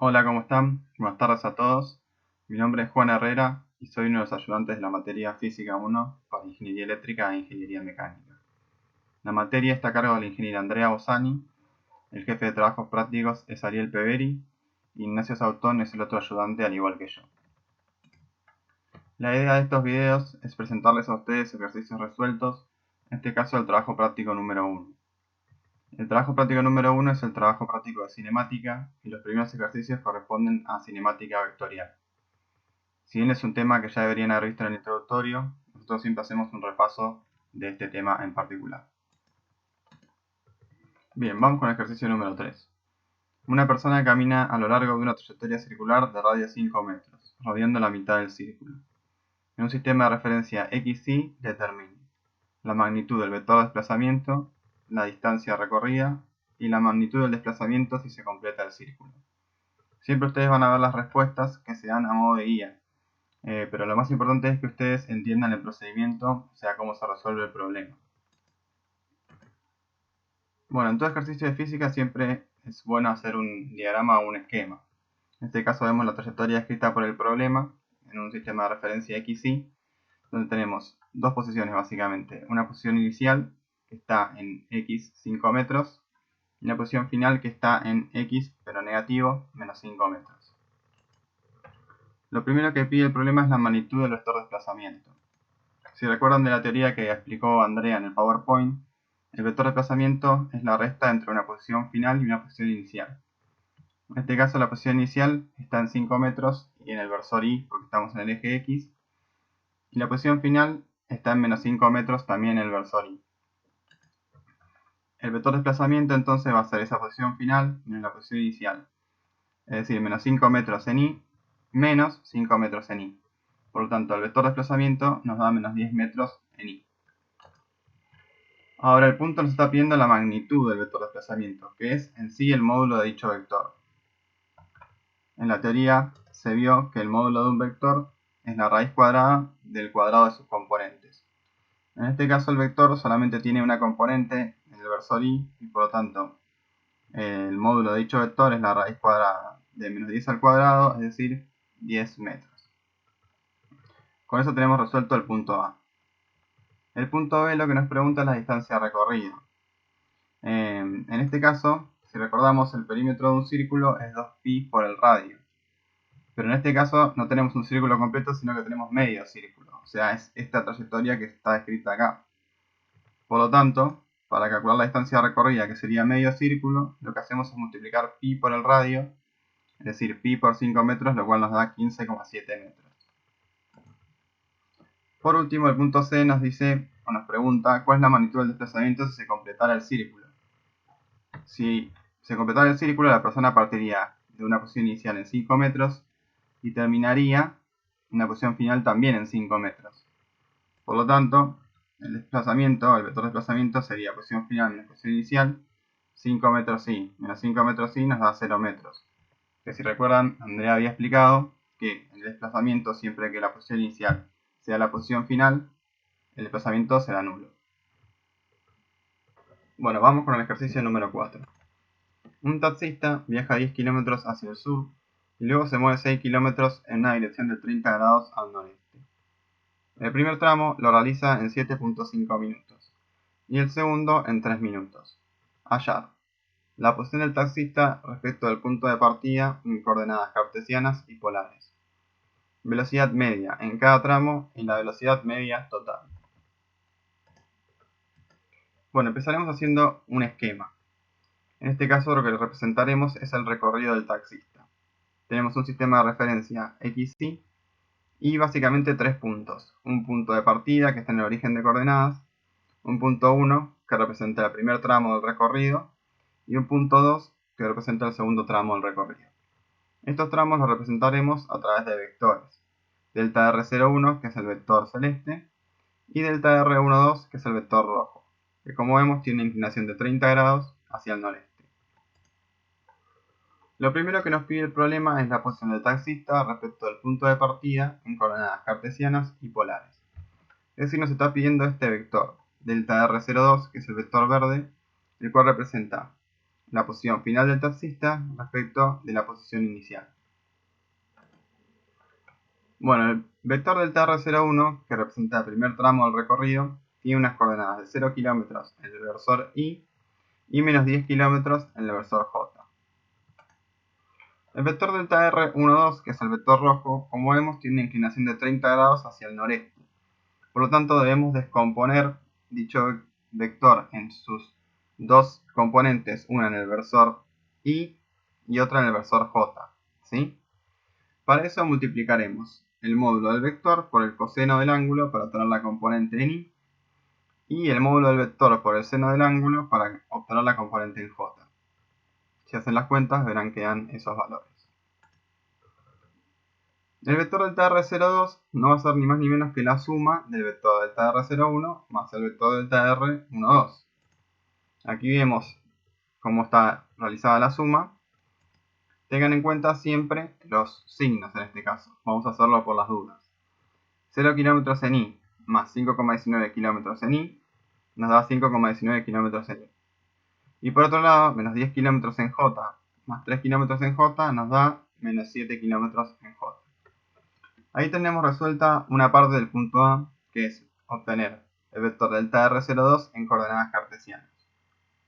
Hola, ¿cómo están? Buenas tardes a todos. Mi nombre es Juan Herrera y soy uno de los ayudantes de la materia Física 1 para Ingeniería Eléctrica e Ingeniería Mecánica. La materia está a cargo de la ingeniera Andrea Bossani, el jefe de trabajos prácticos es Ariel Peveri y Ignacio Sautón es el otro ayudante al igual que yo. La idea de estos videos es presentarles a ustedes ejercicios resueltos, en este caso el trabajo práctico número 1. El trabajo práctico número 1 es el trabajo práctico de cinemática y los primeros ejercicios corresponden a cinemática vectorial. Si bien es un tema que ya deberían haber visto en el introductorio, nosotros siempre hacemos un repaso de este tema en particular. Bien, vamos con el ejercicio número 3. Una persona camina a lo largo de una trayectoria circular de radio 5 metros, rodeando la mitad del círculo. En un sistema de referencia XY determine la magnitud del vector de desplazamiento, la distancia recorrida y la magnitud del desplazamiento si se completa el círculo. Siempre ustedes van a ver las respuestas que se dan a modo de guía. Pero lo más importante es que ustedes entiendan el procedimiento, o sea, cómo se resuelve el problema. Bueno, en todo ejercicio de física siempre es bueno hacer un diagrama o un esquema. En este caso vemos la trayectoria descrita por el problema en un sistema de referencia XY, donde tenemos dos posiciones básicamente. Una posición inicial que está en X 5 metros y una posición final que está en X, pero negativo, menos 5 metros. Lo primero que pide el problema es la magnitud del vector de desplazamiento. Si recuerdan de la teoría que explicó Andrea en el PowerPoint, el vector de desplazamiento es la resta entre una posición final y una posición inicial. En este caso la posición inicial está en 5 metros y en el versor Y porque estamos en el eje X, y la posición final está en menos 5 metros también en el versor Y. El vector de desplazamiento entonces va a ser esa posición final en la posición inicial, es decir, menos 5 metros en Y menos 5 metros en Y. Por lo tanto, el vector de desplazamiento nos da menos 10 metros en Y. Ahora el punto nos está pidiendo la magnitud del vector de desplazamiento, que es en sí el módulo de dicho vector. En la teoría se vio que el módulo de un vector es la raíz cuadrada del cuadrado de sus componentes. En este caso el vector solamente tiene una componente en el versor Y y por lo tanto el módulo de dicho vector es la raíz cuadrada de menos 10 al cuadrado, es decir, 10 metros. Con eso tenemos resuelto el punto A. El punto B lo que nos pregunta es la distancia recorrida. En este caso, si recordamos, el perímetro de un círculo es 2pi por el radio. Pero en este caso no tenemos un círculo completo, sino que tenemos medio círculo. O sea, es esta trayectoria que está descrita acá. Por lo tanto, para calcular la distancia recorrida, que sería medio círculo, lo que hacemos es multiplicar pi por el radio, es decir, pi por 5 metros, lo cual nos da 15,7 metros. Por último, el punto C nos dice, o nos pregunta, ¿cuál es la magnitud del desplazamiento si se completara el círculo? Si se completara el círculo, la persona partiría de una posición inicial en 5 metros y terminaría en una posición final también en 5 metros. Por lo tanto, el desplazamiento, el vector de desplazamiento sería posición final menos posición inicial, 5 metros y menos 5 metros y nos da 0 metros. Que si recuerdan, Andrea había explicado que el desplazamiento, siempre que la posición inicial sea la posición final, el desplazamiento será nulo. Bueno, vamos con el ejercicio número 4. Un taxista viaja 10 kilómetros hacia el sur y luego se mueve 6 kilómetros en una dirección de 30 grados al noreste. El primer tramo lo realiza en 7.5 minutos y el segundo en 3 minutos. Hallar la posición del taxista respecto del punto de partida en coordenadas cartesianas y polares. Velocidad media en cada tramo y la velocidad media total. Bueno, empezaremos haciendo un esquema. En este caso lo que representaremos es el recorrido del taxista. Tenemos un sistema de referencia XY y básicamente tres puntos. Un punto de partida que está en el origen de coordenadas, un punto 1 que representa el primer tramo del recorrido y un punto 2 que representa el segundo tramo del recorrido. Estos tramos los representaremos a través de vectores. Delta R01 que es el vector celeste y delta R12 que es el vector rojo, que como vemos tiene una inclinación de 30 grados hacia el noreste. Lo primero que nos pide el problema es la posición del taxista respecto del punto de partida en coordenadas cartesianas y polares. Es decir, nos está pidiendo este vector, delta R02, que es el vector verde, el cual representa la posición final del taxista respecto de la posición inicial. Bueno, el vector del TR01, que representa el primer tramo del recorrido, tiene unas coordenadas de 0 km en el versor y menos 10 km en el versor J. El vector del TR12, que es el vector rojo, como vemos, tiene una inclinación de 30 grados hacia el noreste. Por lo tanto, debemos descomponer dicho vector en sus dos componentes, una en el versor y otra en el versor J, ¿sí? Para eso multiplicaremos el módulo del vector por el coseno del ángulo para obtener la componente en I y el módulo del vector por el seno del ángulo para obtener la componente en J. Si hacen las cuentas verán que dan esos valores. El vector del TR02 no va a ser ni más ni menos que la suma del vector del TR01 más el vector del TR12. Aquí vemos cómo está realizada la suma. Tengan en cuenta siempre los signos en este caso. Vamos a hacerlo por las dudas. 0 km en I más 5,19 km en I nos da 5,19 km en I. Y por otro lado, menos 10 km en J más 3 km en J nos da menos 7 km en J. Ahí tenemos resuelta una parte del punto A, que es obtener el vector del TR02 en coordenadas cartesianas.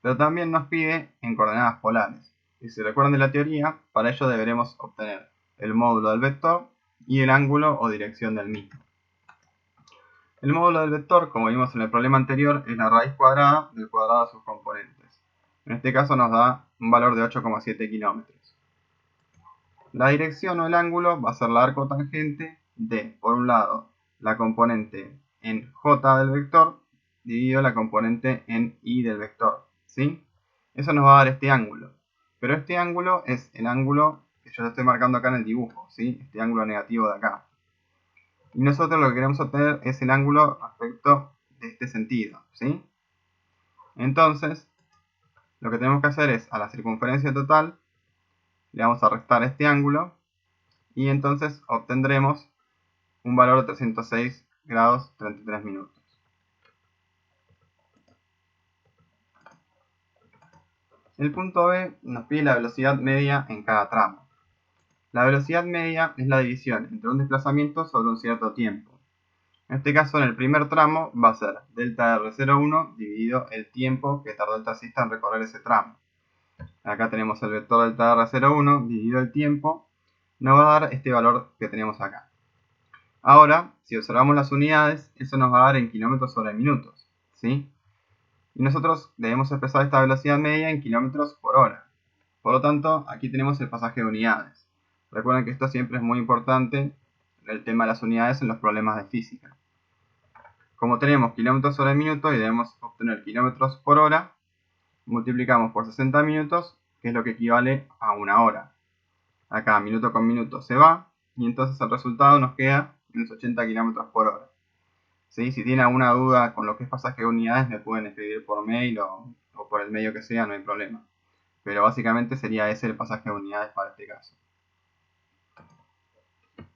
Pero también nos pide en coordenadas polares. Y si recuerdan de la teoría, para ello deberemos obtener el módulo del vector y el ángulo o dirección del mismo. El módulo del vector, como vimos en el problema anterior, es la raíz cuadrada del cuadrado de sus componentes. En este caso nos da un valor de 8,7 kilómetros. La dirección o el ángulo va a ser la arcotangente de, por un lado, la componente en J del vector dividido la componente en I del vector, ¿sí? Eso nos va a dar este ángulo. Pero este ángulo es el ángulo que yo estoy marcando acá en el dibujo, ¿sí? Este ángulo negativo de acá. Y nosotros lo que queremos obtener es el ángulo respecto de este sentido, ¿sí? Entonces, lo que tenemos que hacer es a la circunferencia total le vamos a restar este ángulo y entonces obtendremos un valor de 306 grados 33 minutos. El punto B nos pide la velocidad media en cada tramo. La velocidad media es la división entre un desplazamiento sobre un cierto tiempo. En este caso, en el primer tramo va a ser delta R01 dividido el tiempo que tardó el taxista en recorrer ese tramo. Acá tenemos el vector delta R01 dividido el tiempo, nos va a dar este valor que tenemos acá. Ahora, si observamos las unidades, eso nos va a dar en kilómetros sobre minutos, ¿sí? Y nosotros debemos expresar esta velocidad media en kilómetros por hora. Por lo tanto, aquí tenemos el pasaje de unidades. Recuerden que esto siempre es muy importante, el tema de las unidades en los problemas de física. Como tenemos kilómetros sobre minuto y debemos obtener kilómetros por hora, multiplicamos por 60 minutos, que es lo que equivale a una hora. Acá minuto con minuto se va, y entonces el resultado nos queda unos 80 km por hora. ¿Sí? Si tienen alguna duda con lo que es pasaje de unidades, me pueden escribir por mail o por el medio que sea, no hay problema. Pero básicamente sería ese el pasaje de unidades para este caso.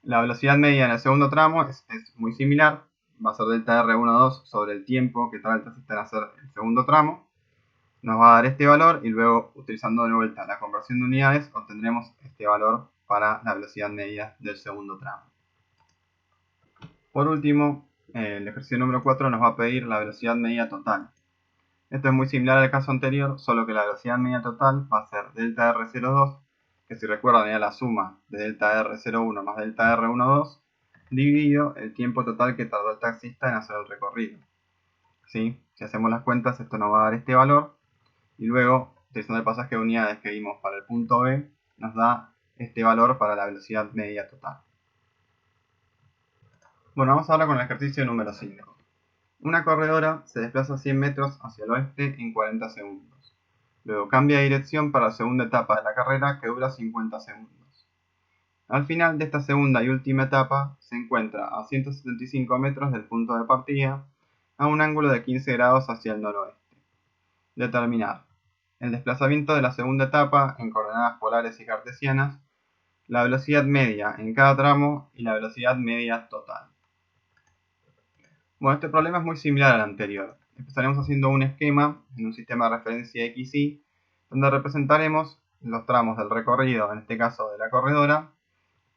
La velocidad media en el segundo tramo es muy similar. Va a ser delta R12 sobre el tiempo que tarda el taxista en hacer el segundo tramo. Nos va a dar este valor y luego, utilizando de vuelta la conversión de unidades, obtendremos este valor para la velocidad media del segundo tramo. Por último, el ejercicio número 4 nos va a pedir la velocidad media total. Esto es muy similar al caso anterior, solo que la velocidad media total va a ser delta R02, que si recuerdan era la suma de delta R01 más delta R12, dividido el tiempo total que tardó el taxista en hacer el recorrido. ¿Sí? Si hacemos las cuentas, esto nos va a dar este valor, y luego, utilizando el pasaje de unidades que vimos para el punto B, nos da este valor para la velocidad media total. Bueno, vamos ahora con el ejercicio número 5. Una corredora se desplaza 100 metros hacia el oeste en 40 segundos. Luego cambia de dirección para la segunda etapa de la carrera que dura 50 segundos. Al final de esta segunda y última etapa se encuentra a 175 metros del punto de partida a un ángulo de 15 grados hacia el noroeste. Determinar el desplazamiento de la segunda etapa en coordenadas polares y cartesianas, la velocidad media en cada tramo y la velocidad media total. Bueno, este problema es muy similar al anterior. Empezaremos haciendo un esquema en un sistema de referencia XY, donde representaremos los tramos del recorrido, en este caso de la corredora,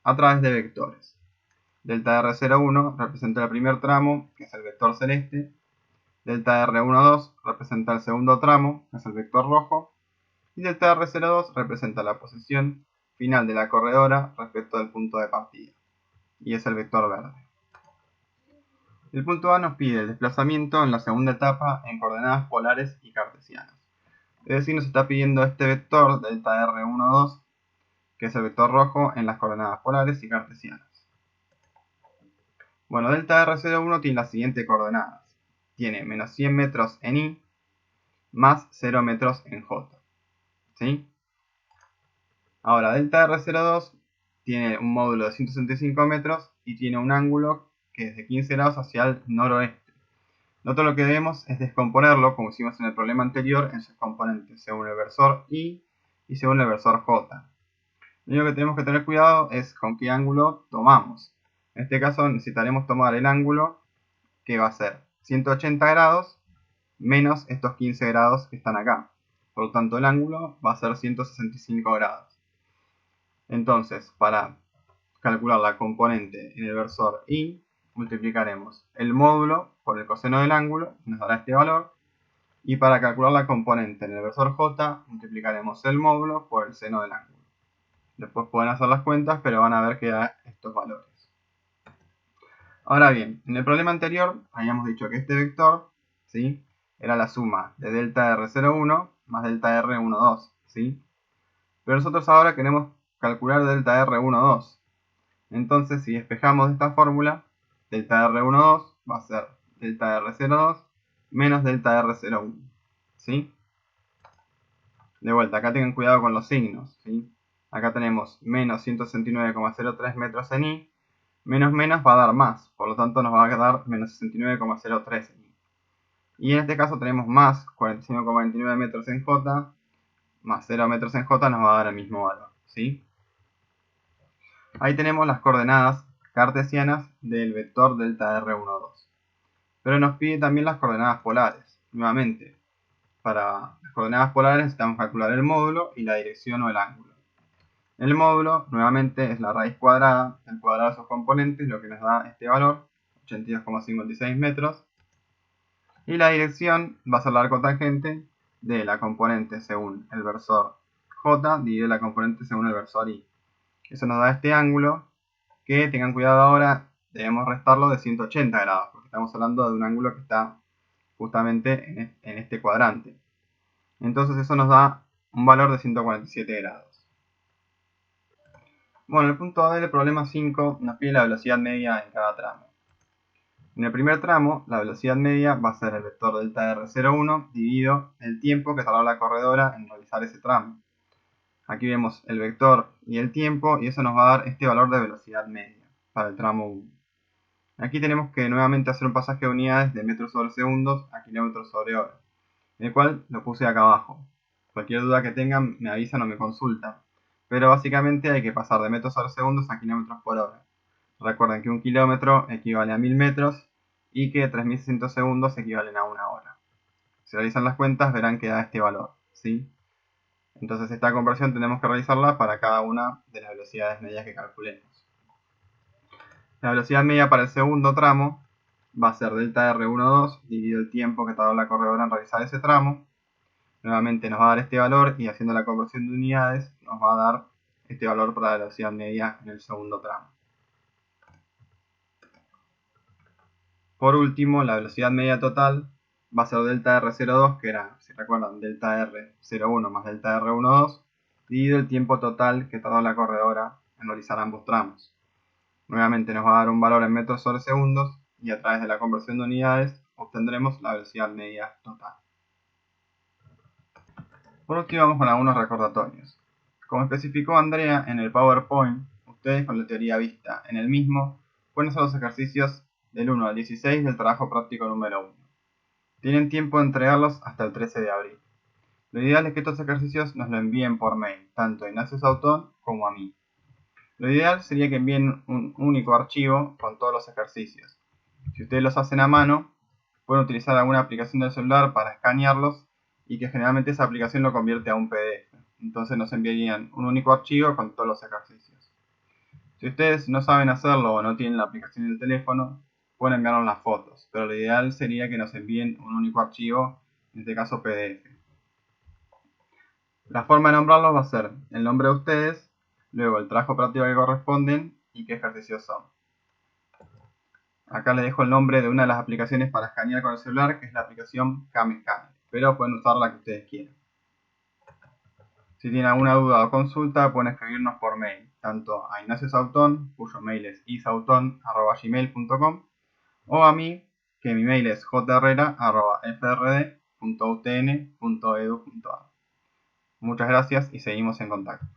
a través de vectores. Delta R01 representa el primer tramo, que es el vector celeste. Delta R12 representa el segundo tramo, que es el vector rojo. Y delta R02 representa la posición final de la corredora respecto del punto de partida, y es el vector verde. El punto A nos pide el desplazamiento en la segunda etapa en coordenadas polares y cartesianas. Es decir, nos está pidiendo este vector, delta R12, que es el vector rojo en las coordenadas polares y cartesianas. Bueno, delta R01 tiene las siguientes coordenadas. Tiene menos 100 metros en Y, más 0 metros en J. ¿Sí? Ahora, delta R02 tiene un módulo de 165 metros y tiene un ángulo que es de 15 grados hacia el noroeste. Nosotros lo que debemos es descomponerlo, como hicimos en el problema anterior, en sus componentes, según el versor Y y según el versor J. Lo único que tenemos que tener cuidado es con qué ángulo tomamos. En este caso necesitaremos tomar el ángulo que va a ser 180 grados menos estos 15 grados que están acá. Por lo tanto, el ángulo va a ser 165 grados. Entonces, para calcular la componente en el versor Y, multiplicaremos el módulo por el coseno del ángulo, nos dará este valor. Y para calcular la componente en el versor J, multiplicaremos el módulo por el seno del ángulo. Después pueden hacer las cuentas, pero van a ver que da estos valores. Ahora bien, en el problema anterior habíamos dicho que este vector, ¿sí?, era la suma de delta R01 más delta R12, ¿sí? Pero nosotros ahora queremos calcular delta R12. Entonces, si despejamos esta fórmula, delta R12 va a ser delta R02 menos delta R01, ¿sí? De vuelta, acá tengan cuidado con los signos, ¿sí? Acá tenemos menos 169,03 metros en Y, menos va a dar más, por lo tanto nos va a dar menos 69,03 en Y. Y en este caso tenemos más 45,29 metros en J, más 0 metros en J nos va a dar el mismo valor, ¿sí? Ahí tenemos las coordenadas cartesianas del vector delta R12. Pero nos pide también las coordenadas polares. Nuevamente, para las coordenadas polares necesitamos calcular el módulo y la dirección o el ángulo. El módulo, nuevamente, es la raíz cuadrada del cuadrado de sus componentes, lo que nos da este valor, 82,56 metros. Y la dirección va a ser la arcotangente de la componente según el versor J dividido la componente según el versor Y. Eso nos da este ángulo, que tengan cuidado ahora, debemos restarlo de 180 grados, porque estamos hablando de un ángulo que está justamente en este cuadrante. Entonces eso nos da un valor de 147 grados. Bueno, el punto A del problema 5 nos pide la velocidad media en cada tramo. En el primer tramo, la velocidad media va a ser el vector delta R01 dividido el tiempo que tardó la corredora en realizar ese tramo. Aquí vemos el vector y el tiempo, y eso nos va a dar este valor de velocidad media para el tramo 1. Aquí tenemos que nuevamente hacer un pasaje de unidades de metros sobre segundos a kilómetros sobre hora, el cual lo puse acá abajo. Cualquier duda que tengan me avisan o me consultan. Pero básicamente hay que pasar de metros sobre segundos a kilómetros por hora. Recuerden que un kilómetro equivale a 1000 metros y que 3600 segundos equivalen a una hora. Si realizan las cuentas verán que da este valor, ¿sí? Entonces esta conversión tenemos que realizarla para cada una de las velocidades medias que calculemos. La velocidad media para el segundo tramo va a ser delta R12 dividido el tiempo que tardó la corredora en realizar ese tramo. Nuevamente nos va a dar este valor y haciendo la conversión de unidades nos va a dar este valor para la velocidad media en el segundo tramo. Por último, la velocidad media total va a ser delta R02, que era, si recuerdan, delta R01 más delta R12, dividido el tiempo total que tardó la corredora en realizar ambos tramos. Nuevamente nos va a dar un valor en metros sobre segundos y a través de la conversión de unidades obtendremos la velocidad media total. Por último vamos con algunos recordatorios. Como especificó Andrea en el PowerPoint, ustedes con la teoría vista en el mismo pueden hacer los ejercicios del 1 al 16 del trabajo práctico número 1. Tienen tiempo de entregarlos hasta el 13 de abril. Lo ideal es que estos ejercicios nos lo envíen por mail, tanto a Ignacio Sautón como a mí. Lo ideal sería que envíen un único archivo con todos los ejercicios. Si ustedes los hacen a mano, pueden utilizar alguna aplicación del celular para escanearlos y que generalmente esa aplicación lo convierte a un PDF. Entonces nos enviarían un único archivo con todos los ejercicios. Si ustedes no saben hacerlo o no tienen la aplicación en el teléfono, pueden enviarnos las fotos, pero lo ideal sería que nos envíen un único archivo, en este caso PDF. La forma de nombrarlos va a ser el nombre de ustedes, luego el trabajo operativo que corresponden y qué ejercicios son. Acá les dejo el nombre de una de las aplicaciones para escanear con el celular, que es la aplicación CamScanner, pero pueden usar la que ustedes quieran. Si tienen alguna duda o consulta, pueden escribirnos por mail, tanto a Ignacio Sautón, cuyo mail es isauton@gmail.com, o a mí, que mi mail es jherrera@frd.utn.edu.ar. Muchas gracias y seguimos en contacto.